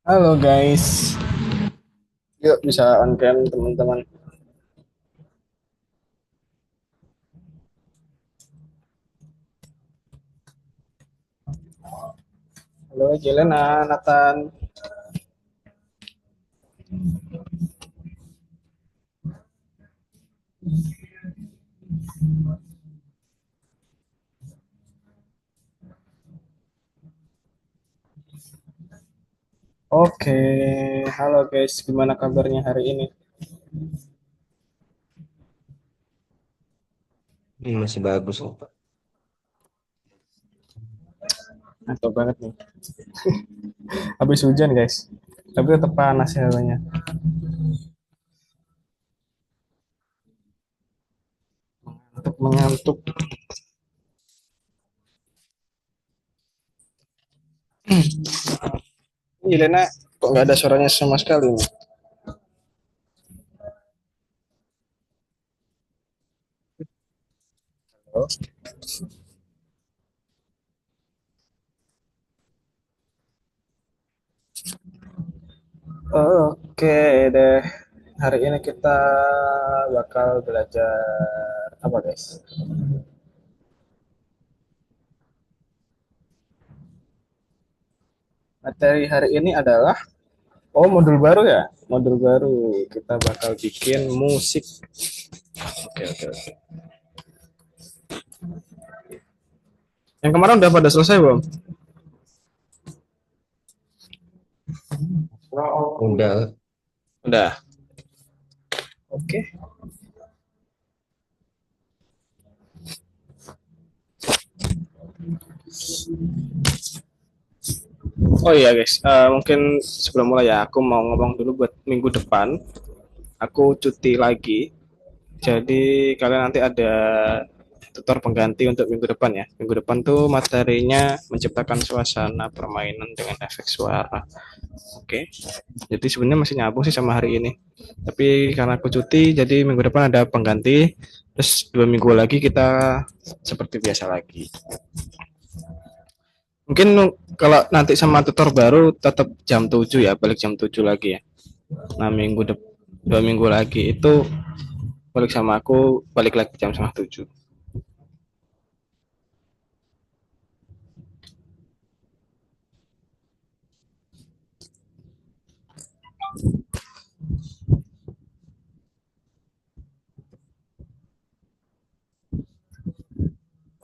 Halo guys, yuk bisa on cam teman-teman. Halo Jelena, Nathan. Oke, halo guys, gimana kabarnya hari ini? Masih bagus kok, Pak. Mantap banget nih. Habis hujan guys, tapi tetap panas ya hawanya. Tetap mengantuk. Jelena, kok nggak ada suaranya sama sekali nih? Halo? Oke deh, hari ini kita bakal belajar apa guys? Materi hari ini adalah modul baru ya? Modul baru. Kita bakal bikin musik. Oke, oke, oke. Yang kemarin udah pada selesai belum? Udah. Udah. Oke. Oh iya guys, mungkin sebelum mulai ya, aku mau ngomong dulu buat minggu depan. Aku cuti lagi. Jadi kalian nanti ada tutor pengganti untuk minggu depan ya. Minggu depan tuh materinya menciptakan suasana permainan dengan efek suara. Oke. Jadi sebenarnya masih nyambung sih sama hari ini. Tapi karena aku cuti, jadi minggu depan ada pengganti. Terus 2 minggu lagi kita seperti biasa lagi. Mungkin kalau nanti sama tutor baru tetap jam 7 ya, balik jam 7 lagi ya. Nah, 2 minggu lagi itu balik sama aku, balik lagi jam setengah 7.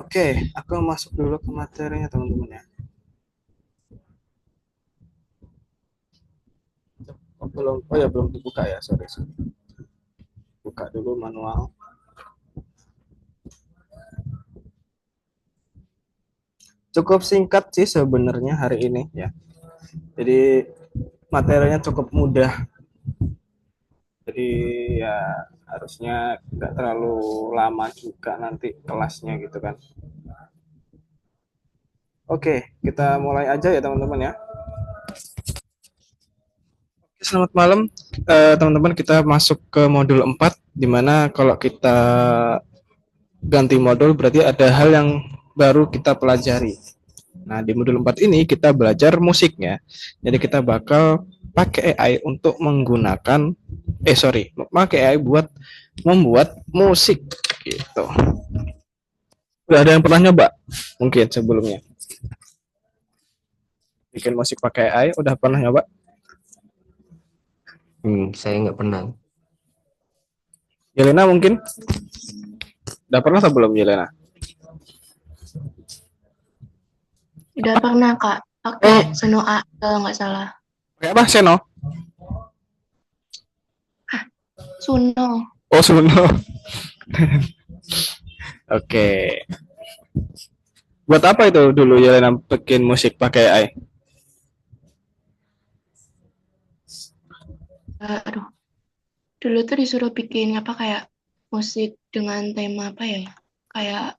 Oke, aku masuk dulu ke materinya teman-teman ya. Oh ya belum dibuka ya, sorry, sorry. Buka dulu manual. Cukup singkat sih sebenarnya hari ini ya. Jadi materinya cukup mudah. Jadi ya harusnya nggak terlalu lama juga nanti kelasnya gitu kan. Oke, kita mulai aja ya teman-teman ya. Selamat malam teman-teman, kita masuk ke modul 4 di mana kalau kita ganti modul berarti ada hal yang baru kita pelajari. Nah, di modul 4 ini kita belajar musiknya. Jadi kita bakal pakai AI untuk menggunakan pakai AI buat membuat musik gitu. Udah ada yang pernah nyoba? Mungkin sebelumnya bikin musik pakai AI udah pernah nyoba? Saya nggak pernah. Yelena mungkin udah pernah atau belum Yelena? Udah pernah Kak, pakai Oh, Seno A kalau nggak salah. pakai apa Seno? Hah, Suno. Oh, Suno. Oke. Buat apa itu dulu Yelena bikin musik pakai AI? Aduh, dulu tuh disuruh bikin apa kayak musik dengan tema apa ya? Kayak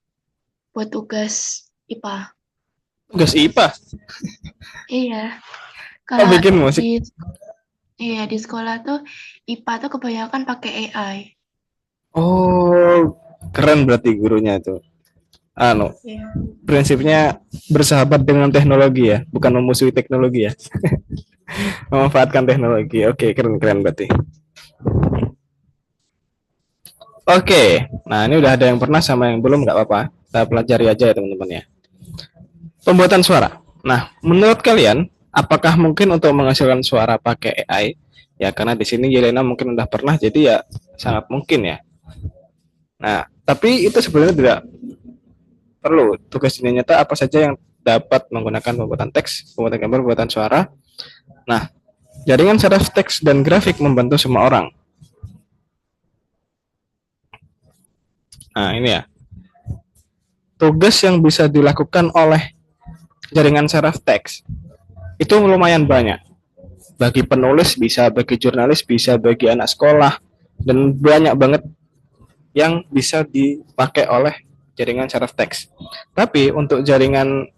buat tugas IPA. Tugas IPA. Iya, Oh, kalau bikin di musik. iya di sekolah tuh IPA tuh kebanyakan pakai AI. Oh, keren berarti gurunya itu. Anu, Iya. prinsipnya bersahabat dengan teknologi ya, bukan memusuhi teknologi ya. Memanfaatkan teknologi. Oke, keren-keren berarti. Oke, nah ini udah ada yang pernah sama yang belum, nggak apa-apa. Kita pelajari aja ya teman-teman ya. Pembuatan suara. Nah, menurut kalian, apakah mungkin untuk menghasilkan suara pakai AI? Ya, karena di sini Yelena mungkin udah pernah, jadi ya sangat mungkin ya. Nah, tapi itu sebenarnya tidak perlu. Tugas ini nyata apa saja yang dapat menggunakan pembuatan teks, pembuatan gambar, pembuatan suara. Nah, jaringan saraf teks dan grafik membantu semua orang. Nah, ini ya. Tugas yang bisa dilakukan oleh jaringan saraf teks itu lumayan banyak. Bagi penulis bisa, bagi jurnalis bisa, bagi anak sekolah, dan banyak banget yang bisa dipakai oleh jaringan saraf teks. Tapi untuk jaringan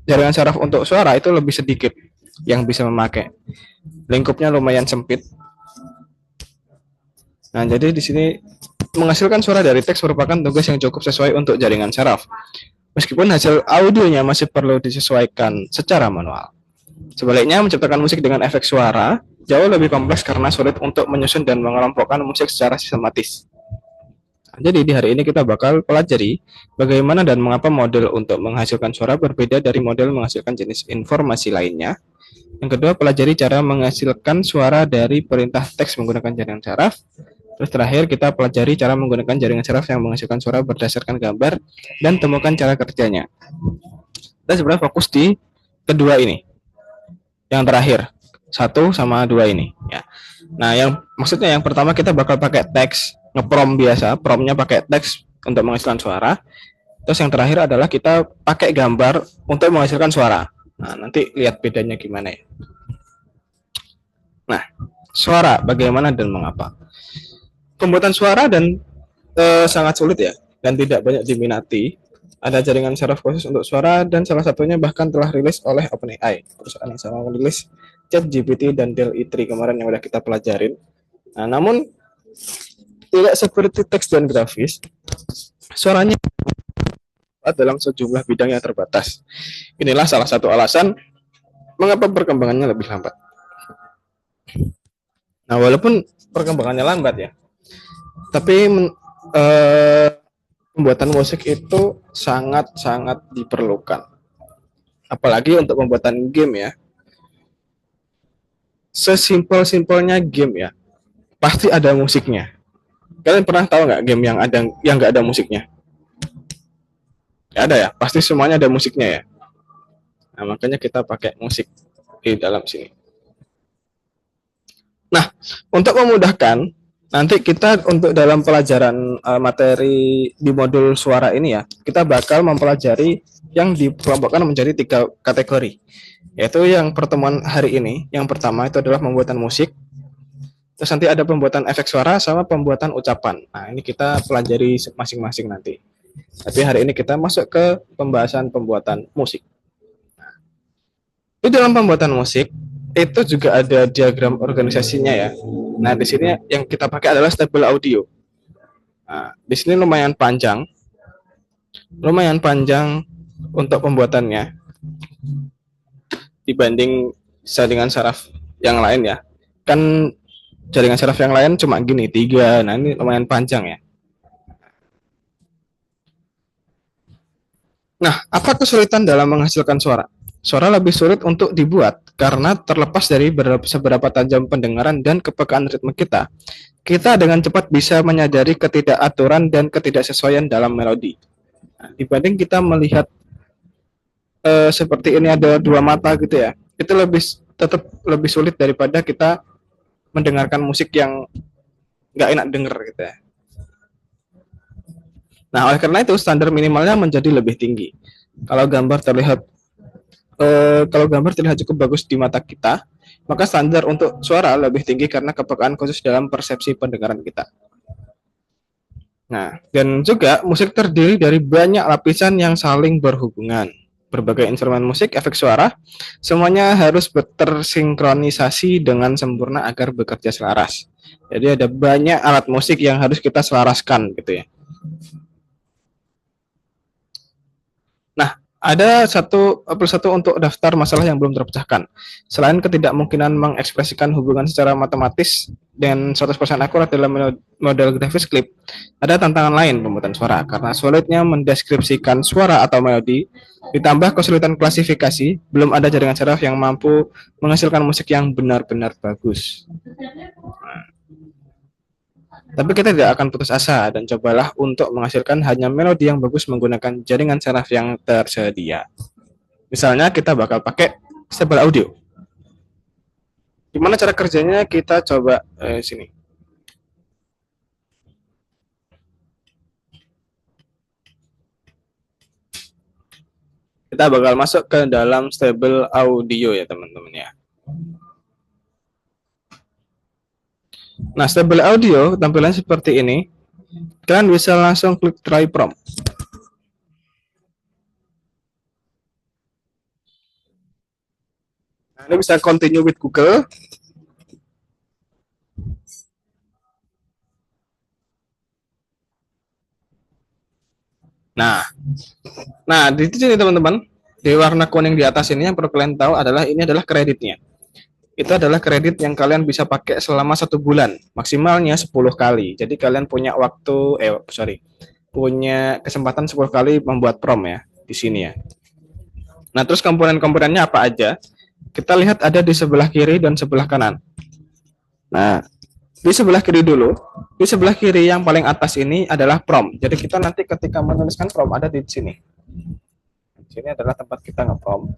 jaringan saraf untuk suara itu lebih sedikit yang bisa memakai. Lingkupnya lumayan sempit. Nah, jadi di sini menghasilkan suara dari teks merupakan tugas yang cukup sesuai untuk jaringan saraf. Meskipun hasil audionya masih perlu disesuaikan secara manual. Sebaliknya, menciptakan musik dengan efek suara jauh lebih kompleks karena sulit untuk menyusun dan mengelompokkan musik secara sistematis. Jadi di hari ini kita bakal pelajari bagaimana dan mengapa model untuk menghasilkan suara berbeda dari model menghasilkan jenis informasi lainnya. Yang kedua, pelajari cara menghasilkan suara dari perintah teks menggunakan jaringan saraf. Terus terakhir kita pelajari cara menggunakan jaringan saraf yang menghasilkan suara berdasarkan gambar dan temukan cara kerjanya. Kita sebenarnya fokus di kedua ini. Yang terakhir, 1 sama 2 ini ya. Nah, yang maksudnya yang pertama kita bakal pakai teks, ngeprom biasa, promnya pakai teks untuk menghasilkan suara. Terus yang terakhir adalah kita pakai gambar untuk menghasilkan suara. Nah, nanti lihat bedanya gimana ya. Nah, suara bagaimana dan mengapa? Pembuatan suara dan sangat sulit ya, dan tidak banyak diminati. Ada jaringan saraf khusus untuk suara dan salah satunya bahkan telah rilis oleh OpenAI, perusahaan yang sama merilis ChatGPT dan DALL-E 3 kemarin yang udah kita pelajarin. Nah, namun tidak seperti teks dan grafis, suaranya dalam sejumlah bidang yang terbatas. Inilah salah satu alasan mengapa perkembangannya lebih lambat. Nah, walaupun perkembangannya lambat ya, tapi pembuatan musik itu sangat-sangat diperlukan. Apalagi untuk pembuatan game ya. Sesimpel-simpelnya game ya, pasti ada musiknya. Kalian pernah tahu nggak game yang nggak ada musiknya? Nggak ada ya, pasti semuanya ada musiknya ya. Nah, makanya kita pakai musik di dalam sini. Nah, untuk memudahkan, nanti kita untuk dalam pelajaran materi di modul suara ini ya, kita bakal mempelajari yang dikelompokkan menjadi 3 kategori. Yaitu yang pertemuan hari ini, yang pertama itu adalah pembuatan musik, terus nanti ada pembuatan efek suara sama pembuatan ucapan. Nah, ini kita pelajari masing-masing nanti. Tapi hari ini kita masuk ke pembahasan pembuatan musik. Di dalam pembuatan musik itu juga ada diagram organisasinya ya. Nah, di sini yang kita pakai adalah stable audio. Nah, di sini lumayan panjang untuk pembuatannya dibanding jaringan saraf yang lain ya. Kan jaringan saraf yang lain cuma gini 3. Nah, ini lumayan panjang ya. Nah, apa kesulitan dalam menghasilkan suara? Suara lebih sulit untuk dibuat karena terlepas dari seberapa tajam pendengaran dan kepekaan ritme kita, kita dengan cepat bisa menyadari ketidakaturan dan ketidaksesuaian dalam melodi. Nah, dibanding kita melihat seperti ini ada 2 mata gitu ya, itu tetap lebih sulit daripada kita mendengarkan musik yang nggak enak denger gitu ya. Nah, oleh karena itu standar minimalnya menjadi lebih tinggi. Kalau gambar terlihat cukup bagus di mata kita, maka standar untuk suara lebih tinggi karena kepekaan khusus dalam persepsi pendengaran kita. Nah, dan juga musik terdiri dari banyak lapisan yang saling berhubungan. Berbagai instrumen musik, efek suara, semuanya harus tersinkronisasi dengan sempurna agar bekerja selaras. Jadi ada banyak alat musik yang harus kita selaraskan gitu ya. Nah, Ada plus satu untuk daftar masalah yang belum terpecahkan. Selain ketidakmungkinan mengekspresikan hubungan secara matematis dan 100% akurat dalam model grafis klip, ada tantangan lain pembuatan suara karena sulitnya mendeskripsikan suara atau melodi, ditambah kesulitan klasifikasi, belum ada jaringan saraf yang mampu menghasilkan musik yang benar-benar bagus. Tapi kita tidak akan putus asa dan cobalah untuk menghasilkan hanya melodi yang bagus menggunakan jaringan saraf yang tersedia. Misalnya kita bakal pakai stable audio. Gimana cara kerjanya? Kita coba sini. Kita bakal masuk ke dalam stable audio ya teman-teman ya. Nah, stable audio tampilan seperti ini. Kalian bisa langsung klik try prompt. Nah, ini bisa continue with Google. Nah, di sini teman-teman, di warna kuning di atas ini yang perlu kalian tahu adalah ini adalah kreditnya. Itu adalah kredit yang kalian bisa pakai selama 1 bulan, maksimalnya 10 kali. Jadi kalian punya punya kesempatan 10 kali membuat prom ya di sini ya. Nah, terus komponen-komponennya apa aja? Kita lihat ada di sebelah kiri dan sebelah kanan. Nah, di sebelah kiri dulu. Di sebelah kiri yang paling atas ini adalah prom. Jadi kita nanti ketika menuliskan prom ada di sini. Di sini adalah tempat kita nge-prom.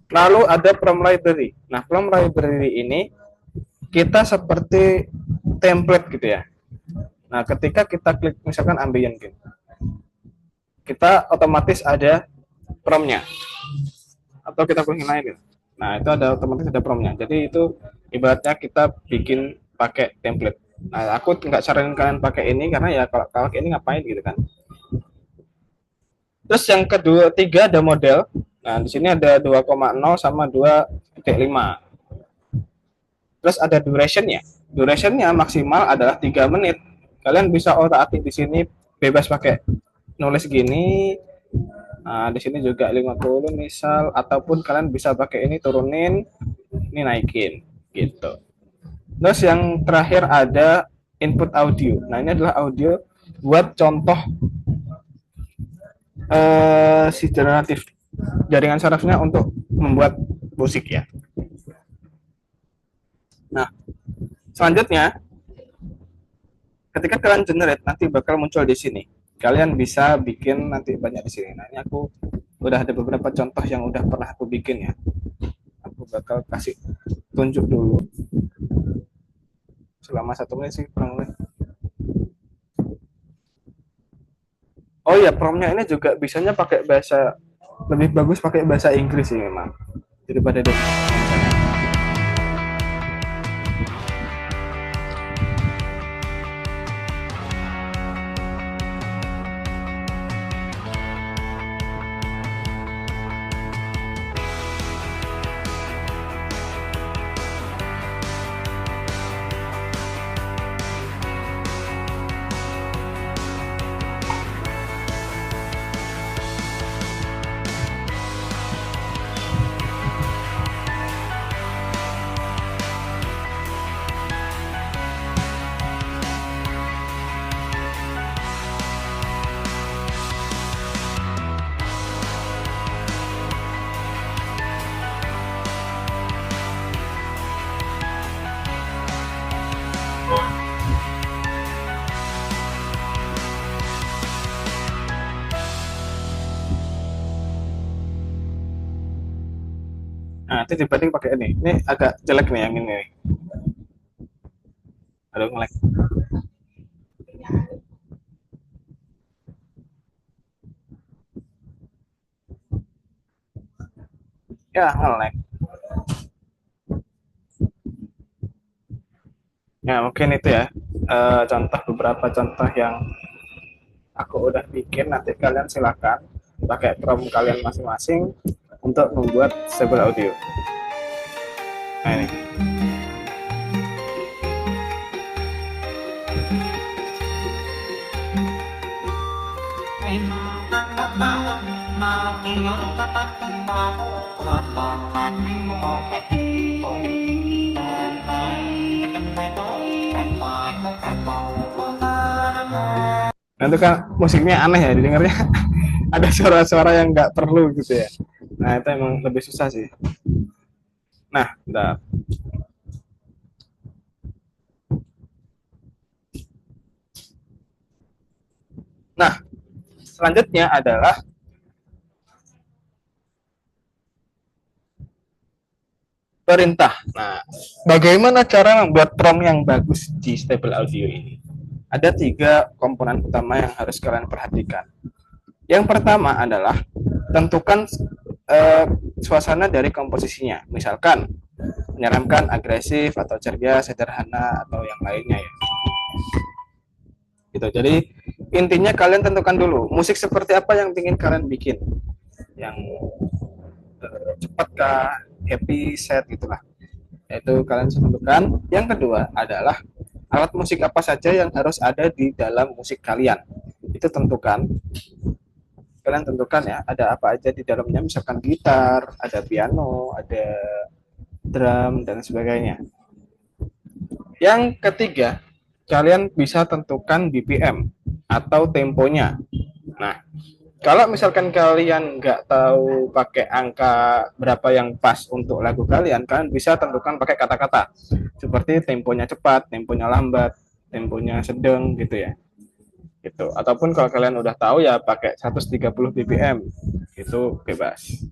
Lalu ada prom library. Nah, prom library ini kita seperti template gitu ya. Nah, ketika kita klik misalkan ambient gitu, kita otomatis ada promnya. Atau kita klik yang lain gitu. Nah, itu ada otomatis ada promnya. Jadi itu ibaratnya kita bikin pakai template. Nah, aku nggak saranin kalian pakai ini karena ya kalau ini ngapain gitu kan. Terus yang ketiga ada model. Nah, di sini ada 2,0 sama 2,5. Terus ada durationnya. Durationnya maksimal adalah 3 menit. Kalian bisa otak-atik di sini bebas pakai nulis gini. Nah, di sini juga 50 misal, ataupun kalian bisa pakai ini turunin, ini naikin, gitu. Terus yang terakhir ada input audio. Nah, ini adalah audio buat contoh si generatif jaringan sarafnya untuk membuat musik ya. Nah, selanjutnya ketika kalian generate nanti bakal muncul di sini. Kalian bisa bikin nanti banyak di sini. Nah, ini aku udah ada beberapa contoh yang udah pernah aku bikin ya. Aku bakal kasih tunjuk dulu. Selama 1 menit sih kurang lebih. Oh iya, promnya ini juga bisanya pakai bahasa, lebih bagus pakai bahasa Inggris sih memang daripada Indonesia. Nah, itu dibanding pakai ini. Ini agak jelek nih yang ini nih. Aduh, ngelek. Ya, ngelek. Ya, mungkin itu ya. Beberapa contoh yang aku udah bikin. Nanti kalian silakan pakai prom kalian masing-masing untuk membuat stable audio. Nah, ini. Nah, itu kan musiknya aneh ya didengarnya. Ada suara-suara yang nggak perlu gitu ya. Nah, itu emang lebih susah sih. Nah, bentar. Nah, selanjutnya adalah perintah. Nah, bagaimana cara membuat prompt yang bagus di Stable Audio ini? Ada 3 komponen utama yang harus kalian perhatikan. Yang pertama adalah tentukan eh, suasana dari komposisinya. Misalkan menyeramkan, agresif, atau ceria, sederhana, atau yang lainnya ya. Gitu. Jadi intinya kalian tentukan dulu musik seperti apa yang ingin kalian bikin. Yang cepat kah, happy, sad gitulah. Itu kalian tentukan. Yang kedua adalah alat musik apa saja yang harus ada di dalam musik kalian. Itu tentukan. Kalian tentukan ya, ada apa aja di dalamnya, misalkan gitar, ada piano, ada drum, dan sebagainya. Yang ketiga, kalian bisa tentukan BPM atau temponya. Nah, kalau misalkan kalian nggak tahu pakai angka berapa yang pas untuk lagu kalian, kalian bisa tentukan pakai kata-kata. Seperti temponya cepat, temponya lambat, temponya sedang gitu ya. Gitu. Ataupun kalau kalian udah tahu ya pakai 130 BPM. Itu bebas.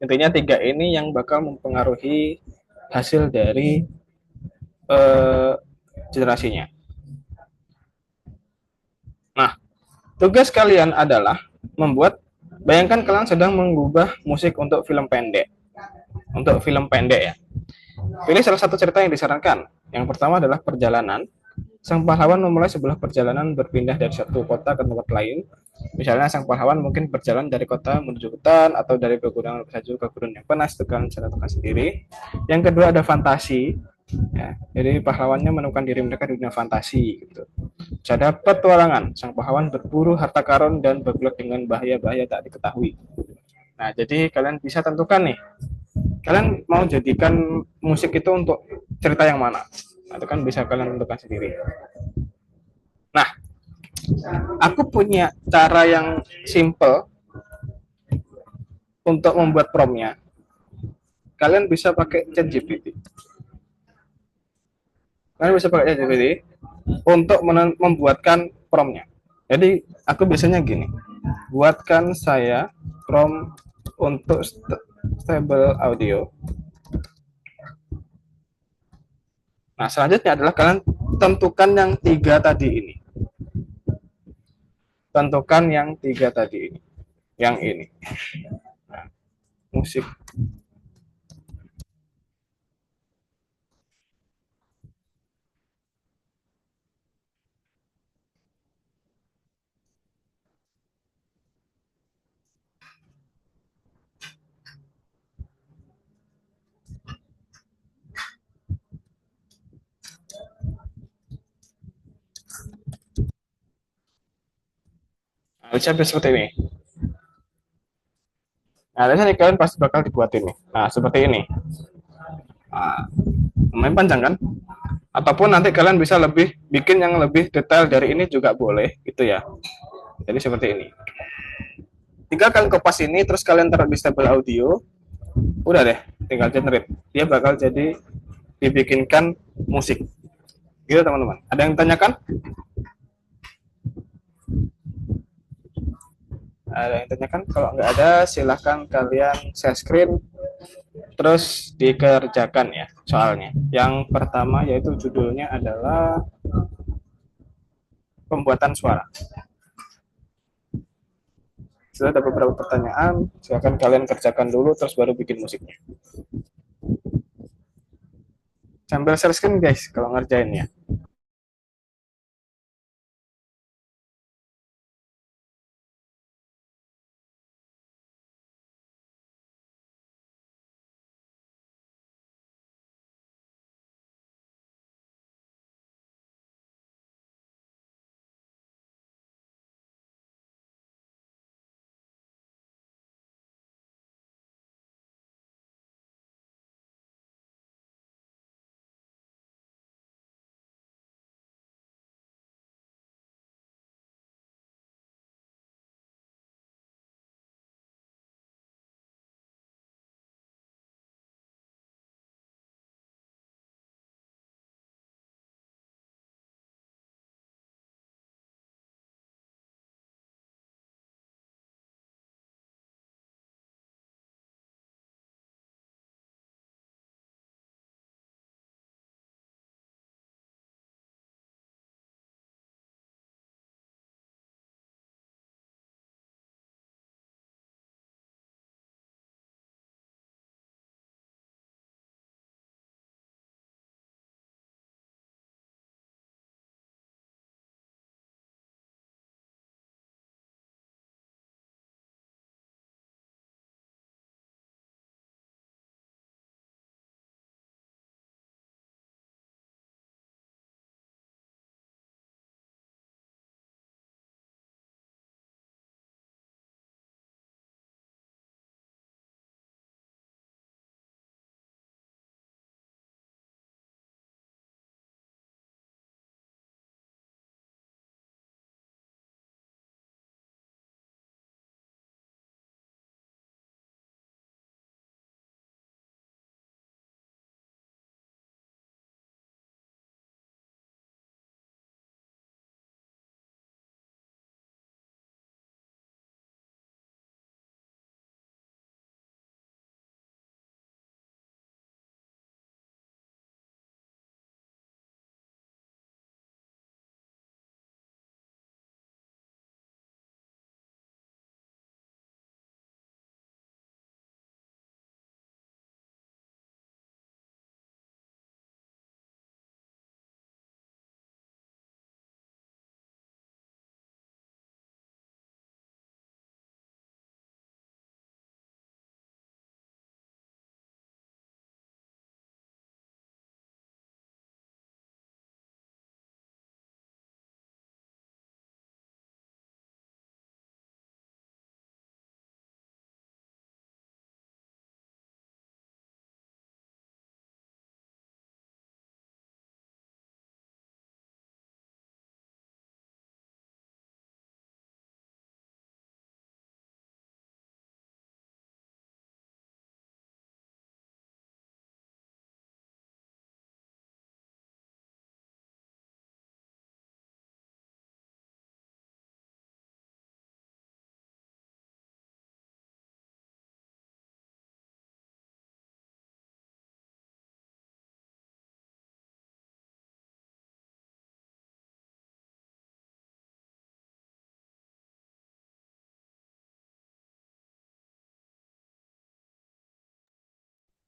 Intinya 3 ini yang bakal mempengaruhi hasil dari generasinya. Nah, tugas kalian adalah membuat, bayangkan kalian sedang mengubah musik untuk film pendek. Untuk film pendek ya. Pilih salah satu cerita yang disarankan. Yang pertama adalah perjalanan. Sang pahlawan memulai sebuah perjalanan berpindah dari satu kota ke tempat lain. Misalnya sang pahlawan mungkin berjalan dari kota menuju hutan atau dari pegunungan salju ke gunung yang panas, itu kalian bisa tentukan sendiri. Yang kedua ada fantasi. Ya, jadi pahlawannya menemukan diri mereka di dunia fantasi gitu. Ada petualangan, sang pahlawan berburu harta karun dan bergelut dengan bahaya-bahaya tak diketahui. Nah, jadi kalian bisa tentukan nih, kalian mau jadikan musik itu untuk cerita yang mana. Nah, itu kan bisa kalian tentukan sendiri. Nah, aku punya cara yang simple untuk membuat promptnya. Kalian bisa pakai ChatGPT. Kalian bisa pakai ChatGPT untuk membuatkan promptnya. Jadi aku biasanya gini, buatkan saya prompt untuk stable audio. Nah, selanjutnya adalah kalian tentukan yang 3 tadi ini. Tentukan yang 3 tadi ini. Yang ini. Nah, musik. Nah, bisa seperti ini. Nah, biasanya kalian pasti bakal dibuatin nih. Nah, seperti ini. Nah, lumayan panjang kan? Ataupun nanti kalian bisa lebih bikin yang lebih detail dari ini juga boleh gitu ya. Jadi seperti ini. Tinggal kalian kopas ini, terus kalian taruh di stable audio, udah deh, tinggal generate. Dia bakal jadi dibikinkan musik. Gitu teman-teman. Ada yang tanyakan? Ada yang tanyakan? Kalau nggak ada, silahkan kalian share screen, terus dikerjakan ya soalnya. Yang pertama yaitu judulnya adalah pembuatan suara. Sudah ada beberapa pertanyaan, silakan kalian kerjakan dulu, terus baru bikin musiknya. Sambil share screen guys, kalau ngerjainnya.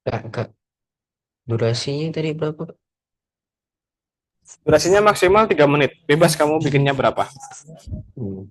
Kak, durasinya tadi berapa, Kak? Durasinya maksimal 3 menit. Bebas kamu bikinnya berapa. Hmm.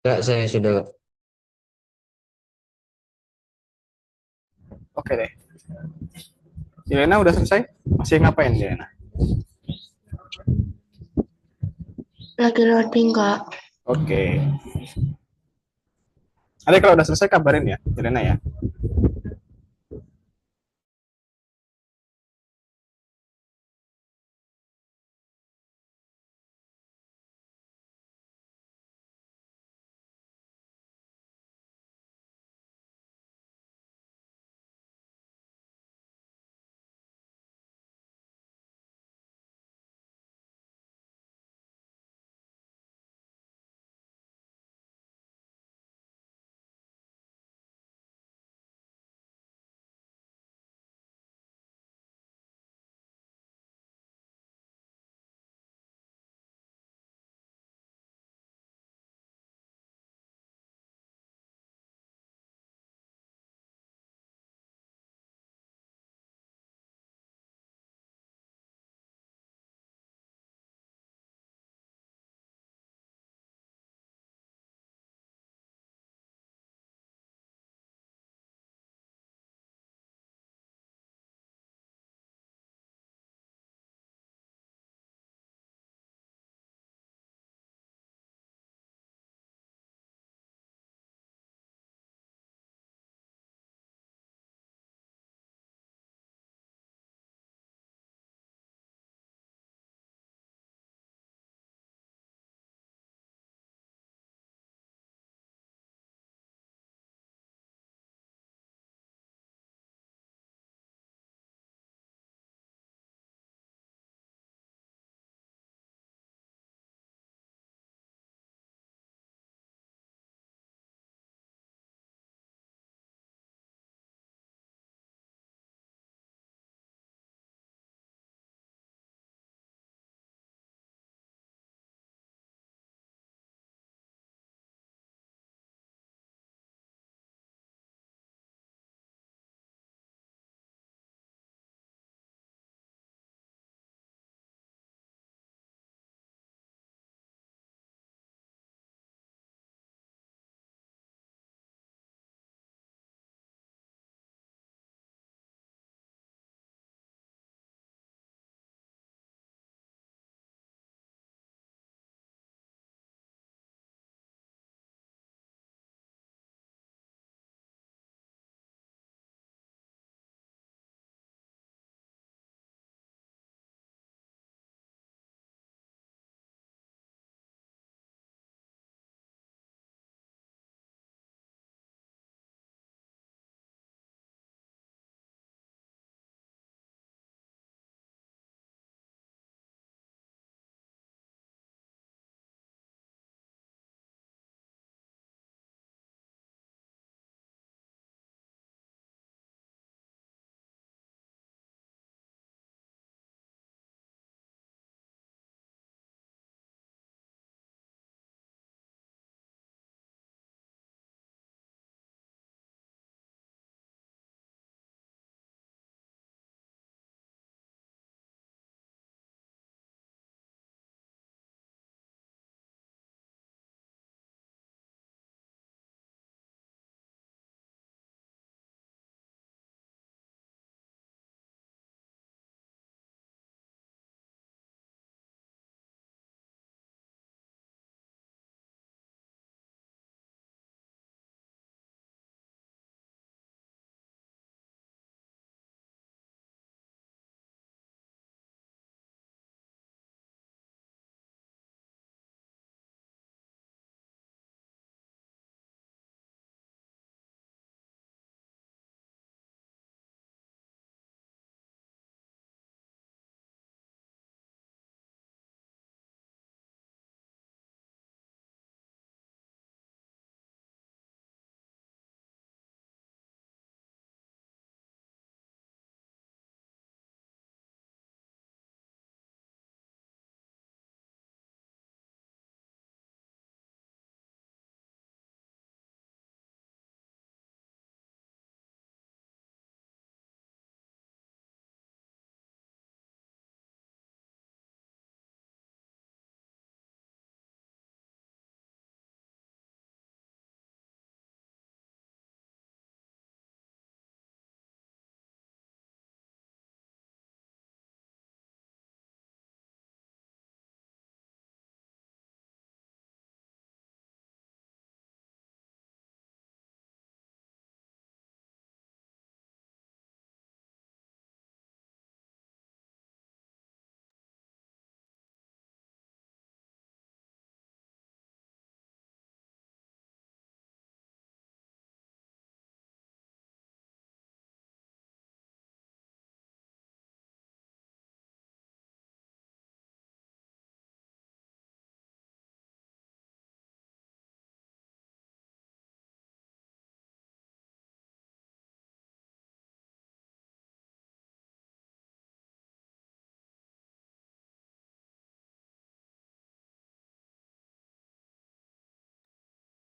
Enggak, saya sudah. Oke deh. Yelena udah selesai? Masih ngapain Yelena? Lagi loading, Kak. Oke. Nanti kalau udah selesai kabarin ya, Yelena ya.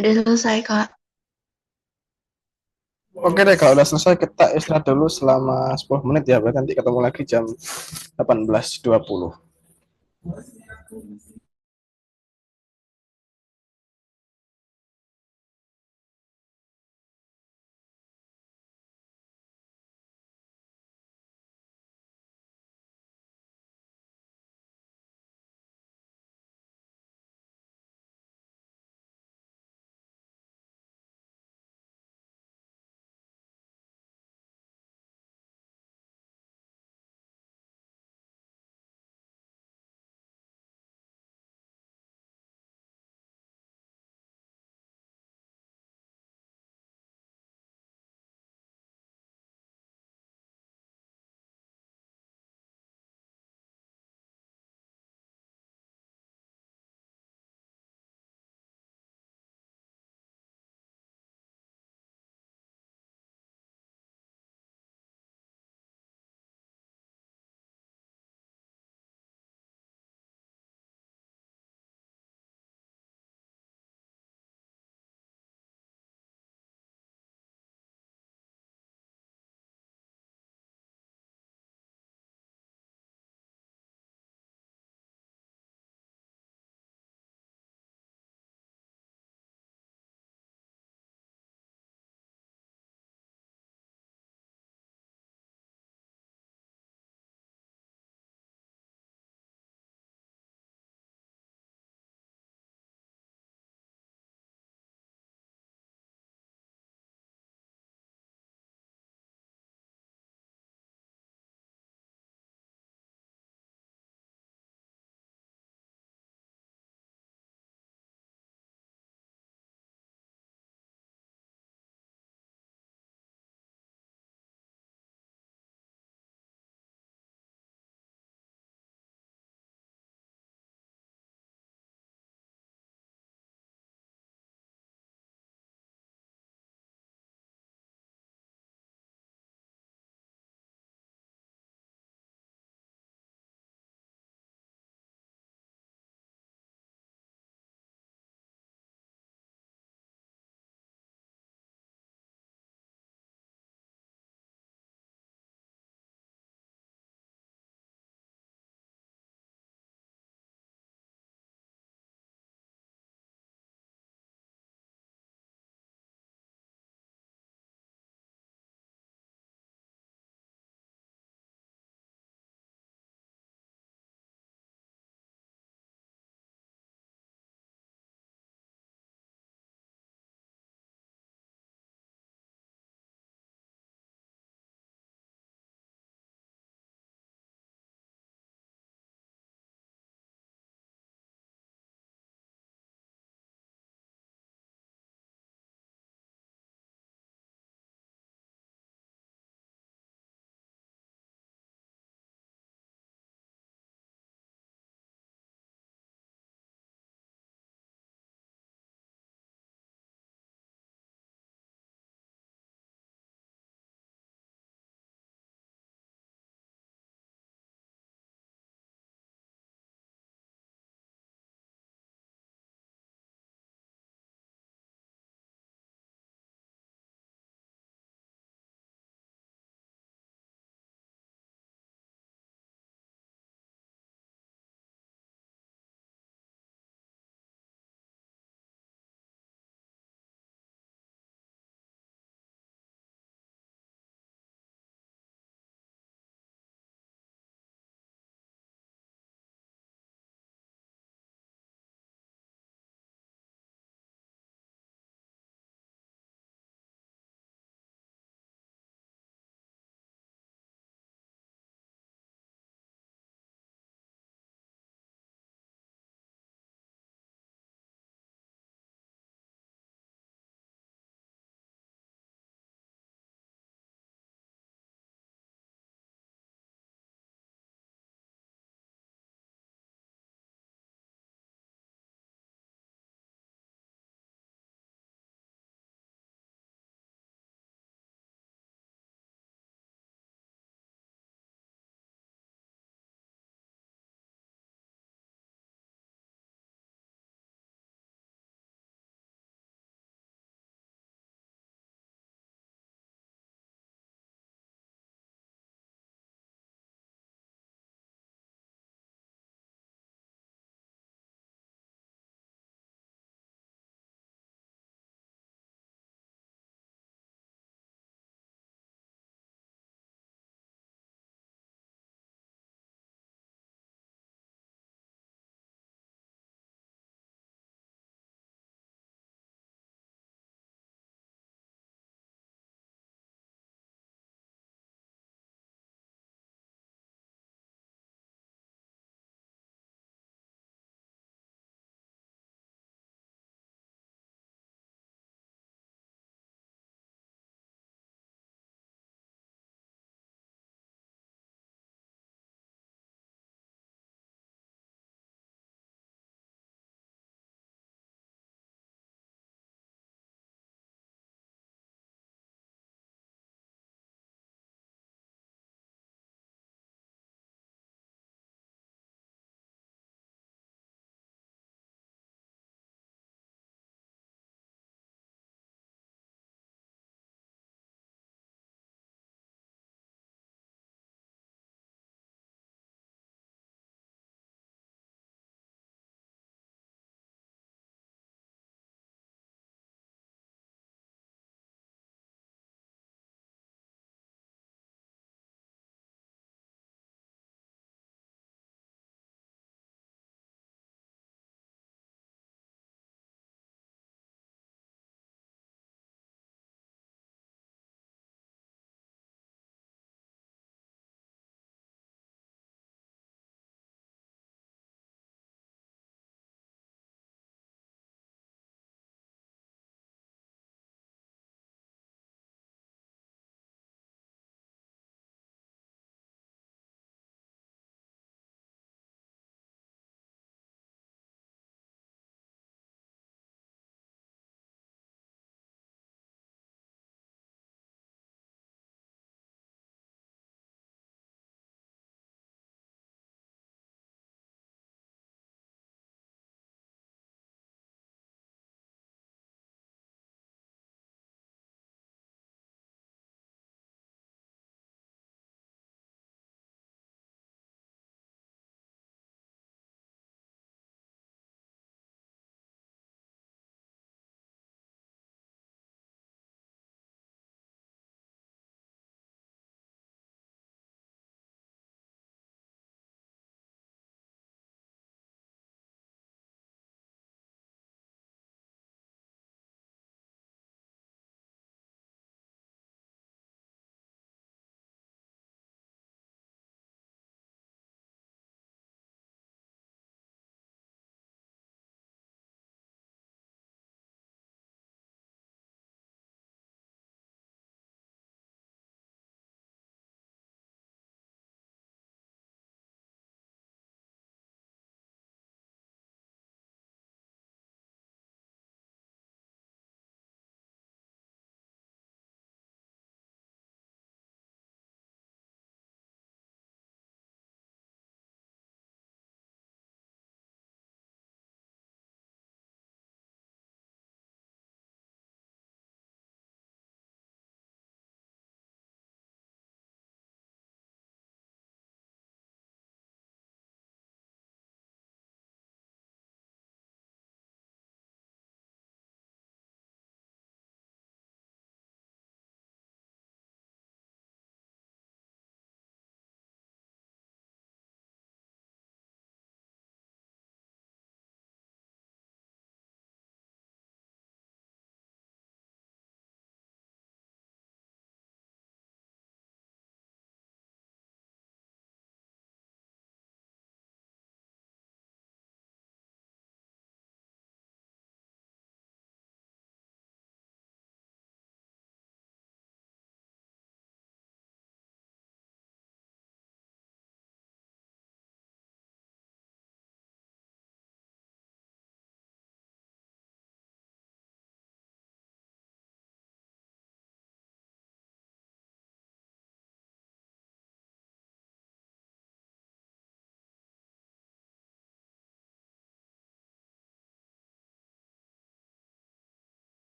Udah selesai, Kak. Oke deh, kalau udah selesai kita istirahat dulu selama 10 menit ya. Berarti nanti ketemu lagi jam 18.20.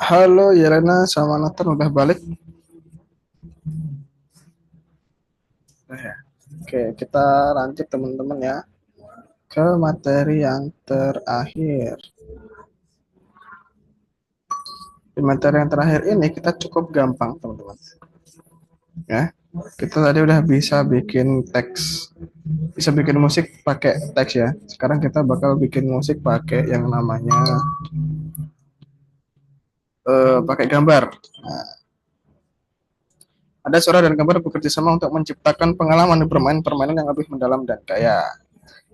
Halo Yelena sama Nathan udah balik? Udah ya. Oke, kita lanjut teman-teman ya ke materi yang terakhir. Di materi yang terakhir ini kita cukup gampang teman-teman. Ya, kita tadi udah bisa bikin teks, bisa bikin musik pakai teks ya. Sekarang kita bakal bikin musik pakai yang namanya pakai gambar. Nah, ada suara dan gambar bekerja sama untuk menciptakan pengalaman bermain permainan yang lebih mendalam dan kaya.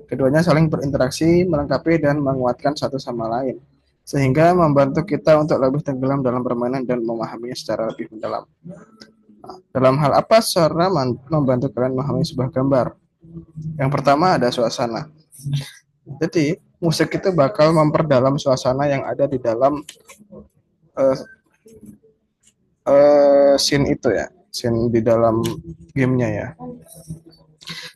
Keduanya saling berinteraksi, melengkapi, dan menguatkan satu sama lain, sehingga membantu kita untuk lebih tenggelam dalam permainan dan memahaminya secara lebih mendalam. Nah, dalam hal apa suara membantu kalian memahami sebuah gambar? Yang pertama ada suasana. Jadi, musik itu bakal memperdalam suasana yang ada di dalam uh, scene itu ya, scene di dalam gamenya ya.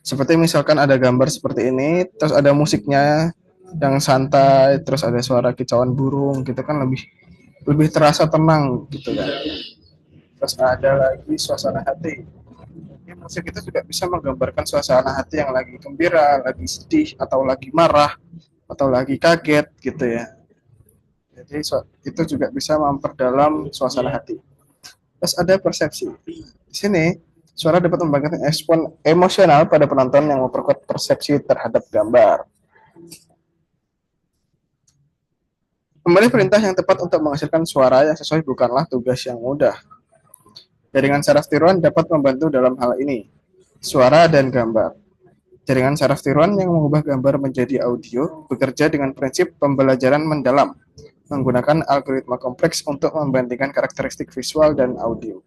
Seperti misalkan ada gambar seperti ini, terus ada musiknya yang santai, terus ada suara kicauan burung gitu kan lebih lebih terasa tenang gitu kan. Terus ada lagi suasana hati. Ya, musik itu juga bisa menggambarkan suasana hati yang lagi gembira, lagi sedih, atau lagi marah, atau lagi kaget gitu ya. Jadi itu juga bisa memperdalam suasana hati. Terus ada persepsi. Di sini suara dapat membangkitkan respon emosional pada penonton yang memperkuat persepsi terhadap gambar. Memilih perintah yang tepat untuk menghasilkan suara yang sesuai bukanlah tugas yang mudah. Jaringan saraf tiruan dapat membantu dalam hal ini. Suara dan gambar. Jaringan saraf tiruan yang mengubah gambar menjadi audio bekerja dengan prinsip pembelajaran mendalam, menggunakan algoritma kompleks untuk membandingkan karakteristik visual dan audio.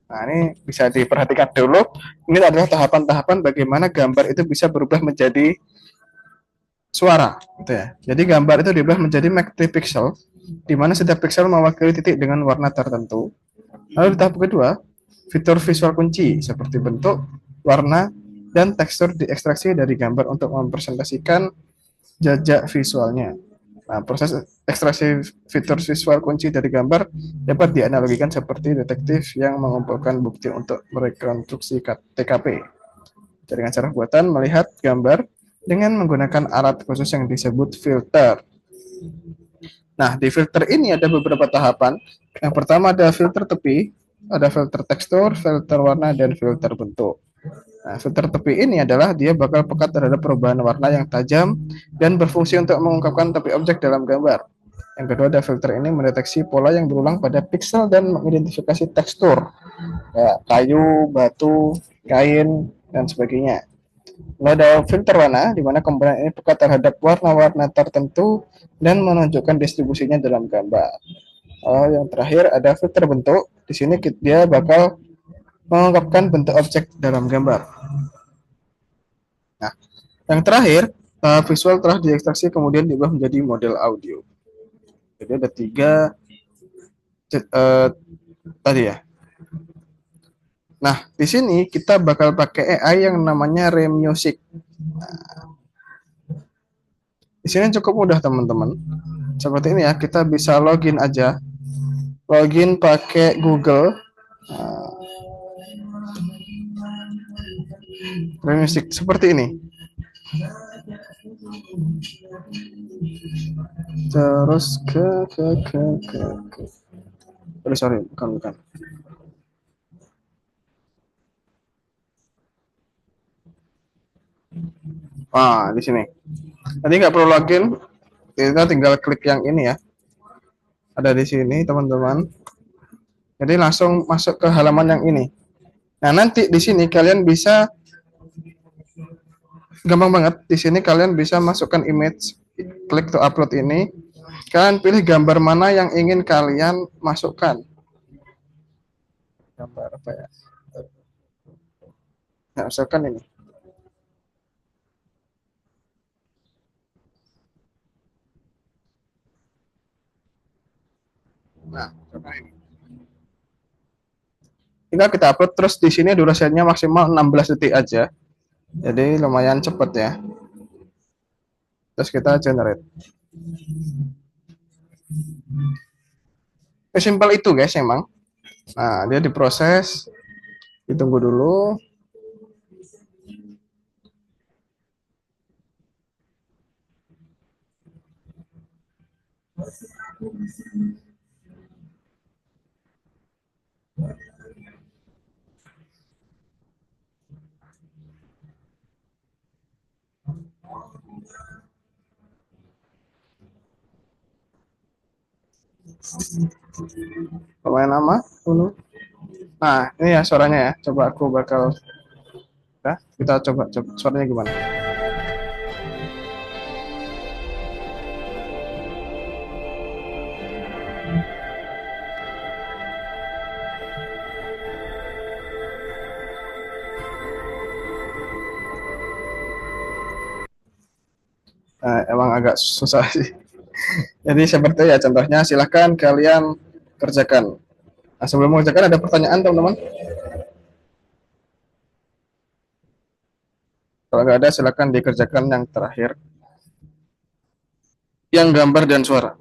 Nah, ini bisa diperhatikan dulu. Ini adalah tahapan-tahapan bagaimana gambar itu bisa berubah menjadi suara, gitu ya. Jadi gambar itu diubah menjadi multipixel, di mana setiap pixel mewakili titik dengan warna tertentu. Lalu di tahap kedua, fitur visual kunci seperti bentuk, warna, dan tekstur diekstraksi dari gambar untuk mempresentasikan jajak visualnya. Nah, proses ekstraksi fitur visual kunci dari gambar dapat dianalogikan seperti detektif yang mengumpulkan bukti untuk merekonstruksi TKP. Jaringan saraf buatan melihat gambar dengan menggunakan alat khusus yang disebut filter. Nah, di filter ini ada beberapa tahapan. Yang pertama ada filter tepi, ada filter tekstur, filter warna, dan filter bentuk. Nah, filter tepi ini adalah dia bakal pekat terhadap perubahan warna yang tajam dan berfungsi untuk mengungkapkan tepi objek dalam gambar. Yang kedua ada filter ini mendeteksi pola yang berulang pada pixel dan mengidentifikasi tekstur, kayak kayu, batu, kain, dan sebagainya. Lalu ada filter warna, di mana komponen ini pekat terhadap warna-warna tertentu dan menunjukkan distribusinya dalam gambar. Yang terakhir ada filter bentuk. Di sini dia bakal mengungkapkan bentuk objek dalam gambar. Nah, yang terakhir, visual telah diekstraksi kemudian diubah menjadi model audio. Jadi ada tiga tadi ya. Nah, di sini kita bakal pakai AI yang namanya Remusic. Nah, di sini cukup mudah teman-teman. Seperti ini ya, kita bisa login aja. Login pakai Google. Nah, Remusic seperti ini. Terus ke. Sorry, bukan. Di sini. Nanti nggak perlu login, kita tinggal klik yang ini ya. Ada di sini, teman-teman. Jadi langsung masuk ke halaman yang ini. Nah, nanti di sini kalian bisa gampang banget. Di sini kalian bisa masukkan image, klik to upload ini. Kalian pilih gambar mana yang ingin kalian masukkan. Gambar apa ya? Nah, masukkan ini. Nah, coba ini. Tinggal kita upload, terus di sini durasinya maksimal 16 detik aja. Jadi lumayan cepat ya. Terus kita generate. Simpel itu guys emang. Nah, dia diproses, ditunggu dulu. Lumayan lama dulu. Nah, ini ya suaranya ya. Coba aku bakal ya, kita coba suaranya gimana. Nah, emang agak susah sih. Jadi seperti ya contohnya silahkan kalian kerjakan. Nah, sebelum mengerjakan ada pertanyaan teman-teman. Kalau nggak ada silahkan dikerjakan yang terakhir. Yang gambar dan suara.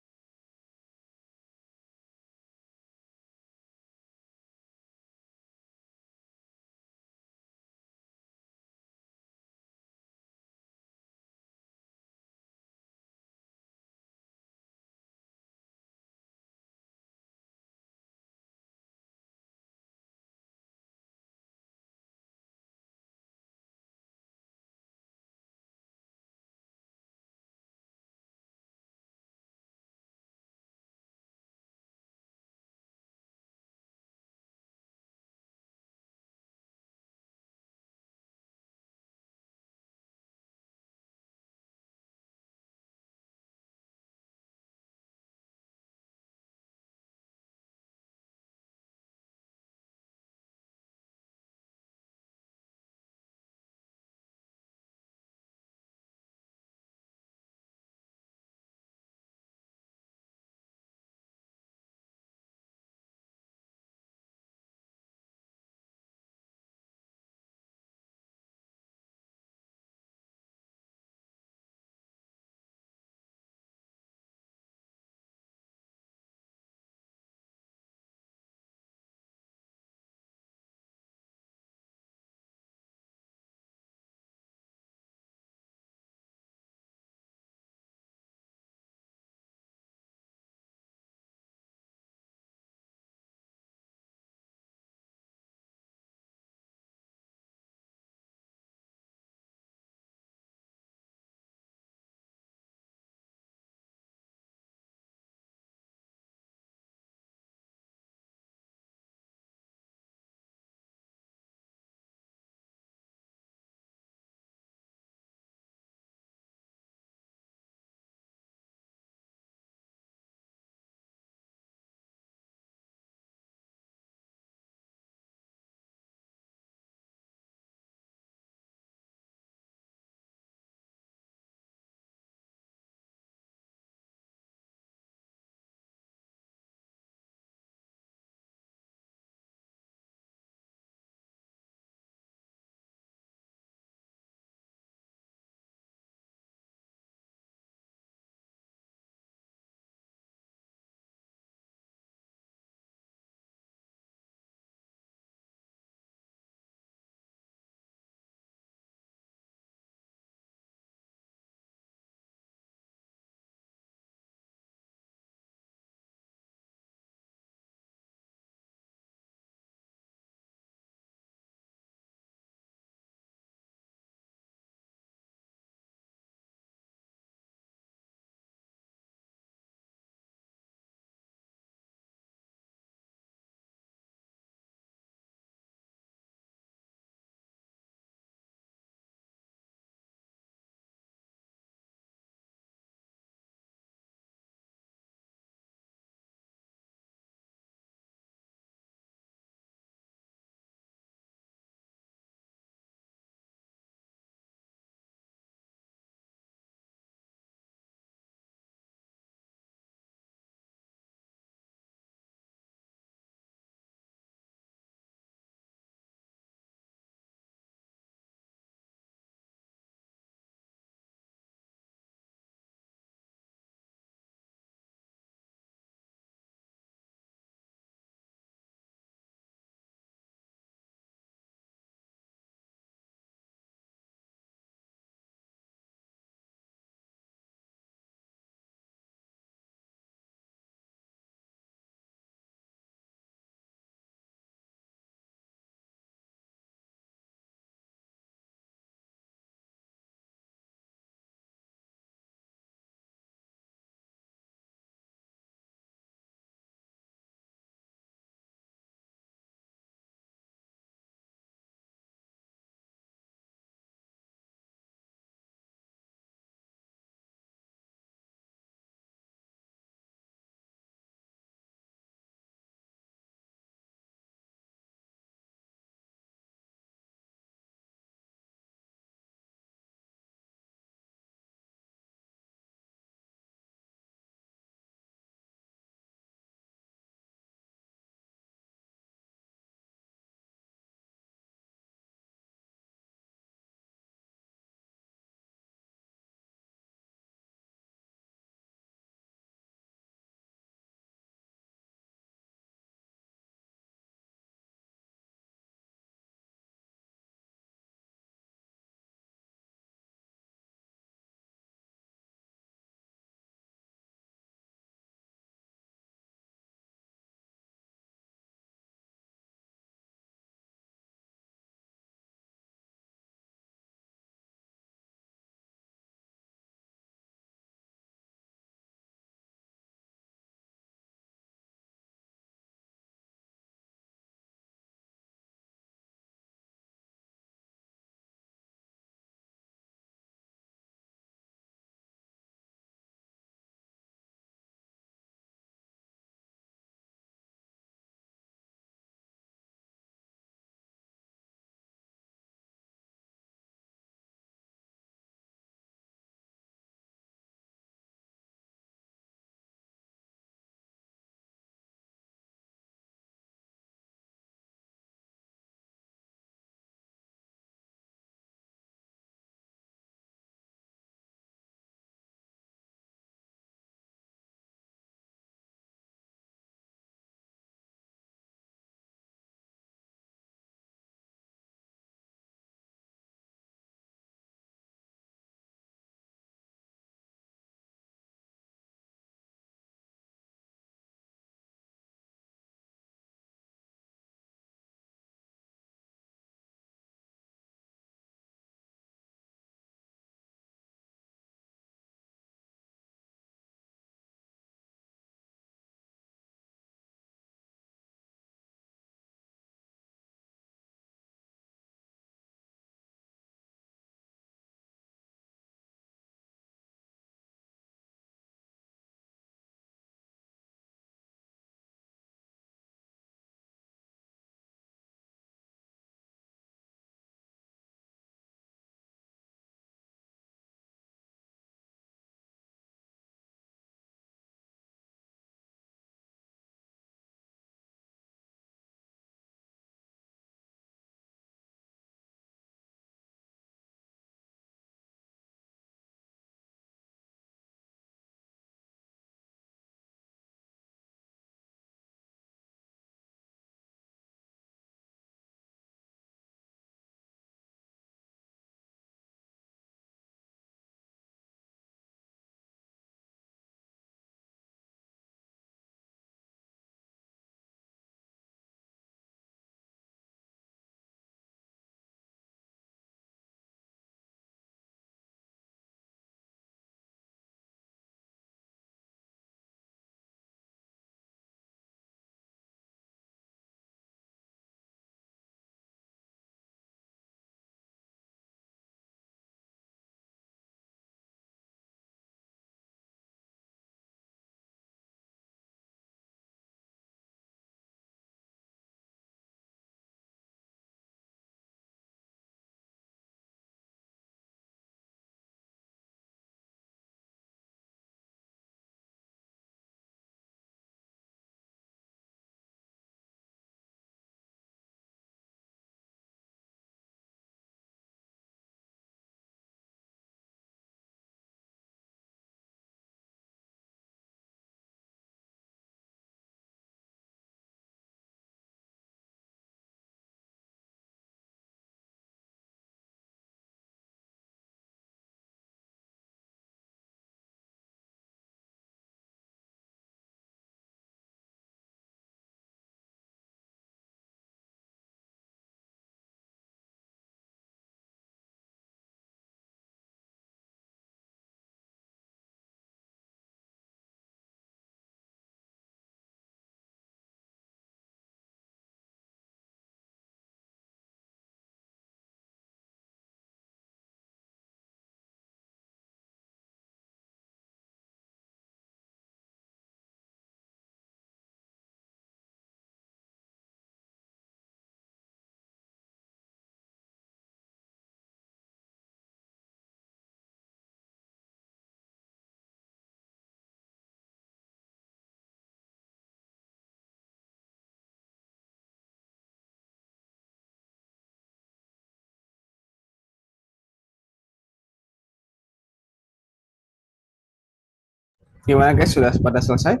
Gimana guys, sudah pada selesai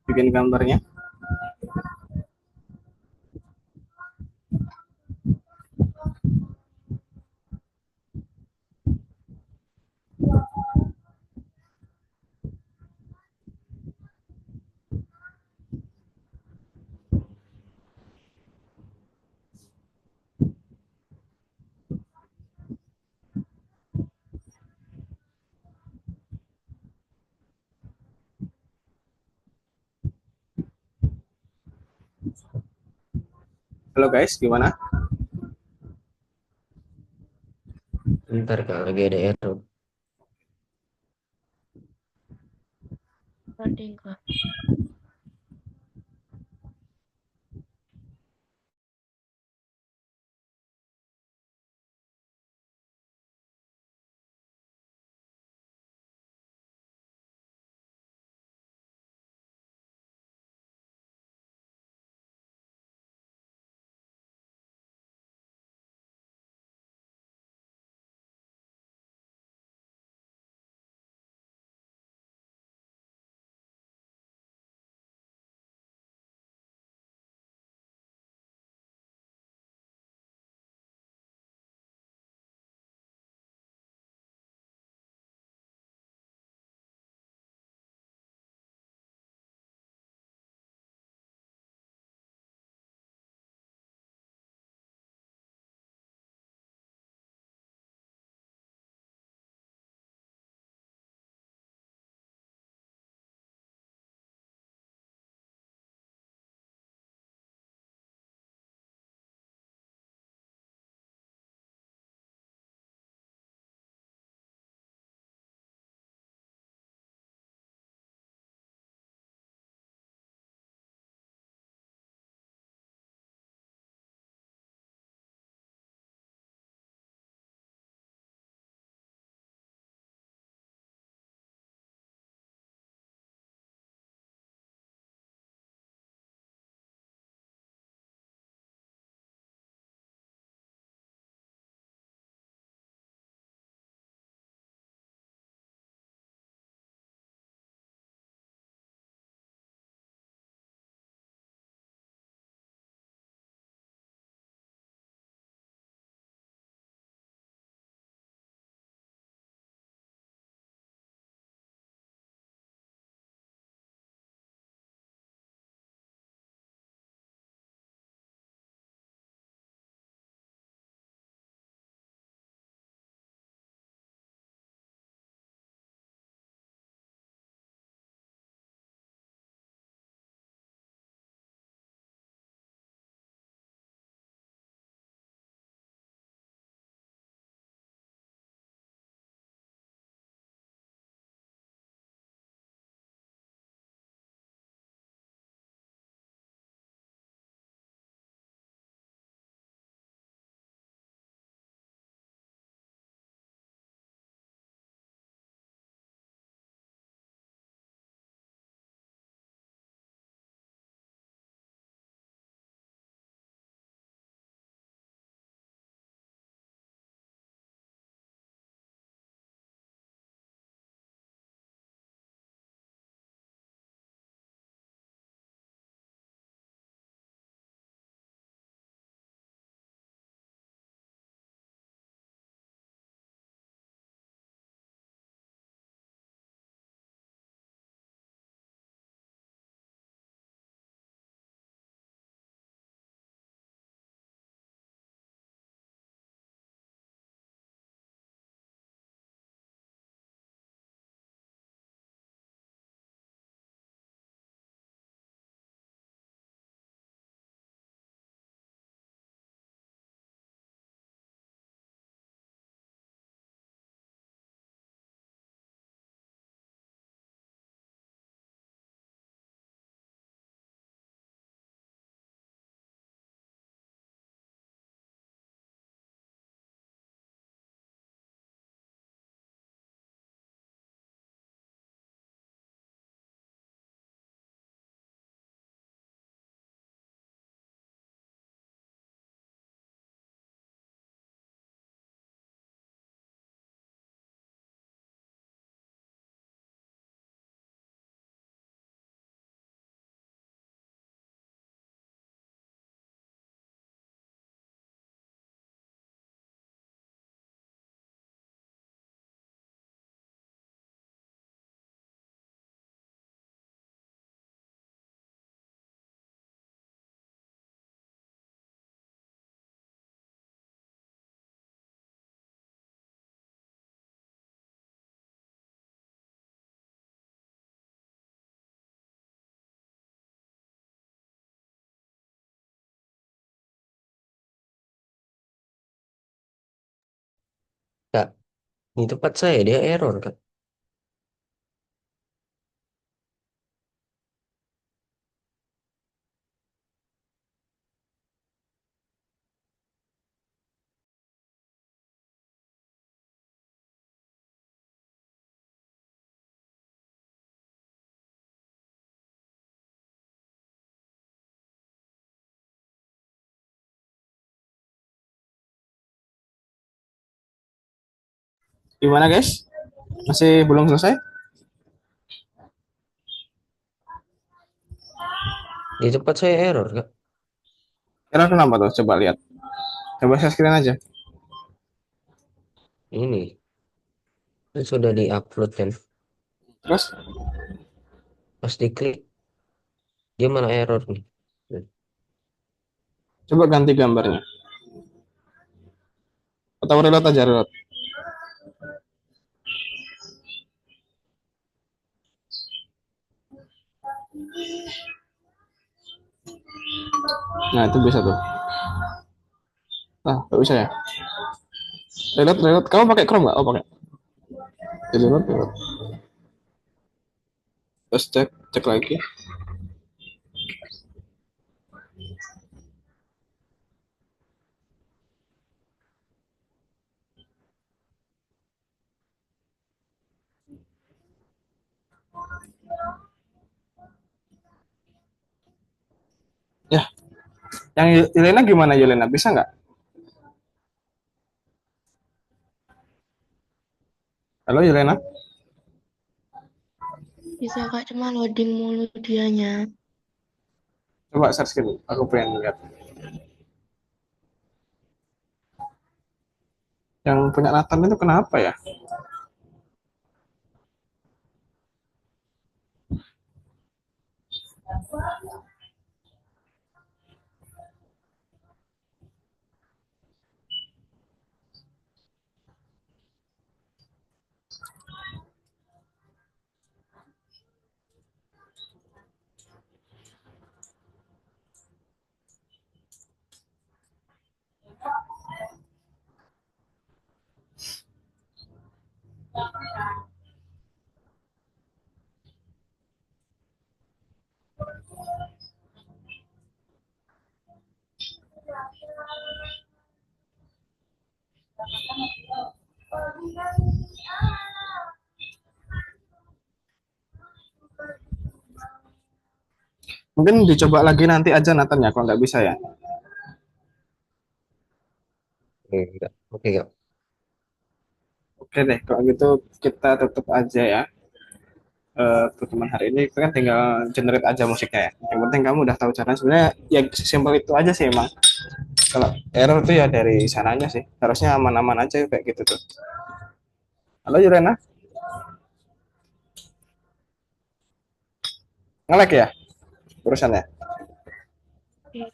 bikin gambarnya? Halo guys, gimana? Bentar Kak, lagi ada error. Loading Kak. Di tempat saya dia error, Kak. Gimana guys? Masih belum selesai? Di tempat saya error, Kak. Kira kenapa tuh? Coba lihat. Coba share screen aja. Ini kan sudah di-upload kan. Terus, Pas diklik dia malah error nih. coba ganti gambarnya. Atau reload aja, reload. Nah, itu bisa tuh. Nah, nggak bisa ya? Reload, reload. Kamu pakai Chrome nggak? Oh, pakai. Reload, reload. Terus cek, cek lagi. Ya, yang Yelena gimana Yelena? Bisa nggak? Halo Yelena? Bisa Kak, cuma loading mulu dianya. Coba search dulu. Aku pengen lihat. Yang punya Nathan itu kenapa ya? Mungkin dicoba lagi nanti aja Nathan ya, kalau nggak bisa ya. Oke, Kak. Oke, Kak. Oke deh, kalau gitu kita tutup aja ya. Pertemuan hari ini kita kan tinggal generate aja musiknya ya. Yang penting kamu udah tahu caranya. Sebenarnya ya simpel itu aja sih emang. Kalau error tuh ya dari sananya sih. Harusnya aman-aman aja kayak gitu tuh. Halo Yurena, nge-lag ya urusannya? Oke.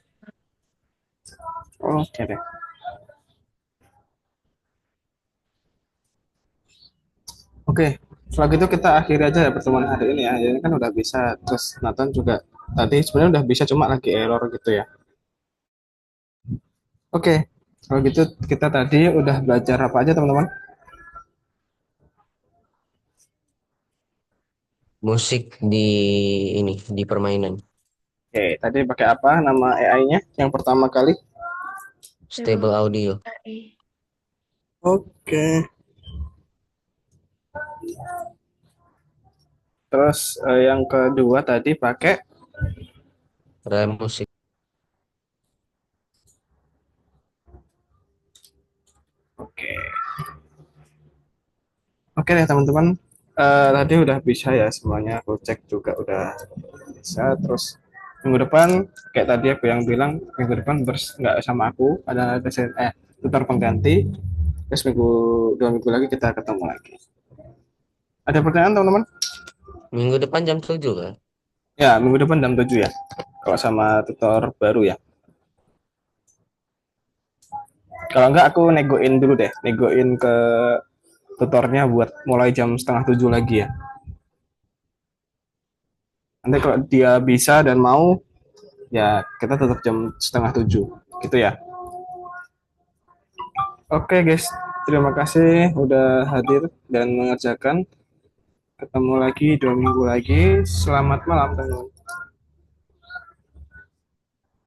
Oke deh. Oke, setelah itu kita akhiri aja ya pertemuan hari ini ya. Ini kan udah bisa. Terus Nathan juga tadi sebenarnya udah bisa cuma lagi error gitu ya. Oke, kalau gitu kita tadi udah belajar apa aja teman-teman? Musik di ini di permainan Oke, tadi pakai apa nama AI-nya yang pertama kali? Stable Audio. AI. Oke, terus yang kedua tadi pakai. Rem musik. Oke, oke deh teman-teman. Tadi udah bisa ya semuanya. Aku cek juga udah bisa. Terus minggu depan kayak tadi aku yang bilang minggu depan nggak sama aku ada tutor pengganti. Terus minggu 2 minggu lagi kita ketemu lagi. Ada pertanyaan teman-teman? Minggu depan jam 7, Kak. Ya, minggu depan jam 7 ya. Kalau sama tutor baru ya. Kalau enggak aku negoin dulu deh, negoin ke tutornya buat mulai jam setengah 7 lagi ya. Nanti kalau dia bisa dan mau, ya kita tetap jam setengah 7, gitu ya. Oke guys, Terima kasih udah hadir dan mengerjakan. Ketemu lagi 2 minggu lagi. Selamat malam, teman.